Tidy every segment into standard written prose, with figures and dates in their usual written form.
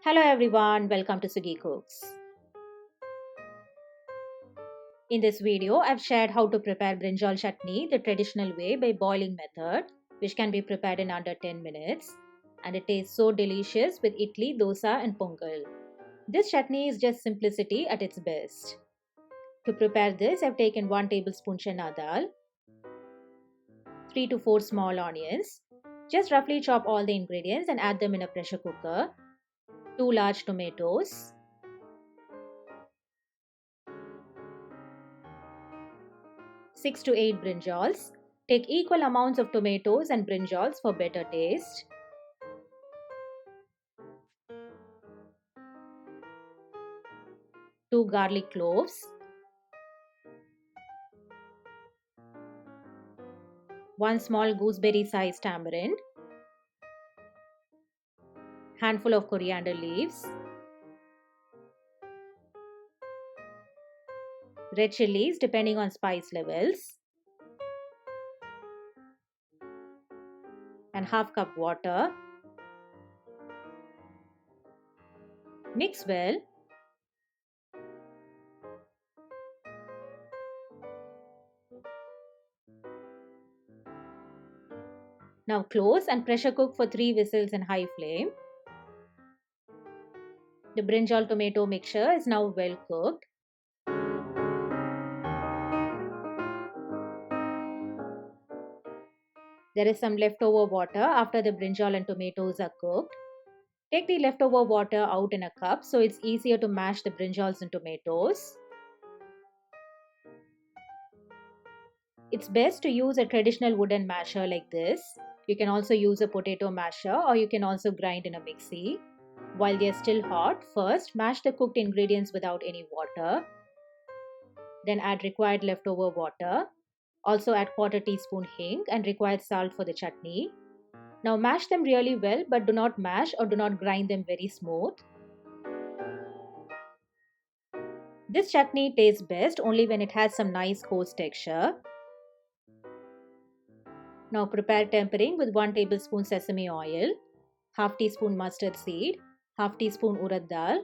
Hello everyone, welcome to Sugi Cooks. In this video, I've shared how to prepare brinjal chutney the traditional way by boiling method, which can be prepared in under 10 minutes. And it tastes so delicious with idli, dosa and pongal. This chutney is just simplicity at its best. To prepare this, I've taken 1 tablespoon chana dal, 3 to 4 small onions. Just roughly chop all the ingredients and add them in a pressure cooker. 2 large tomatoes, 6 to 8 brinjals. Take equal amounts of tomatoes and brinjals for better taste. 2 garlic cloves. 1 small gooseberry sized tamarind. Handful of coriander leaves. Red chilies depending on spice levels. And half cup water. Mix well. Now close and pressure cook for 3 whistles in high flame. The brinjal tomato mixture is now well cooked. There is some leftover water after the brinjal and tomatoes are cooked. Take the leftover water out in a cup so it's easier to mash the brinjals and tomatoes. It's best to use a traditional wooden masher like this. You can also use a potato masher or you can also grind in a mixie. While they are still hot, first mash the cooked ingredients without any water. Then add required leftover water. Also add quarter teaspoon hing and required salt for the chutney. Now mash them really well, but do not mash or do not grind them very smooth. This chutney tastes best only when it has some nice coarse texture. Now prepare tempering with 1 tablespoon sesame oil, half teaspoon mustard seed, half teaspoon urad dal,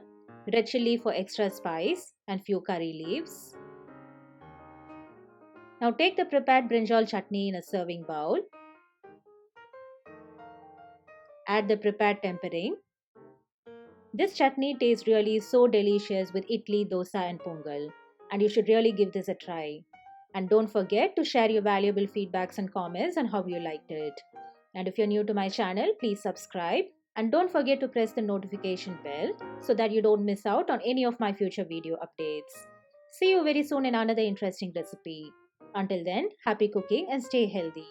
red chilli for extra spice and few curry leaves. Now take the prepared brinjal chutney in a serving bowl. Add the prepared tempering. This chutney tastes really so delicious with idli, dosa and pongal, and you should really give this a try. And don't forget to share your valuable feedbacks and comments on how you liked it. And if you're new to my channel, please subscribe and don't forget to press the notification bell so that you don't miss out on any of my future video updates. See you very soon in another interesting recipe. Until then, happy cooking and stay healthy.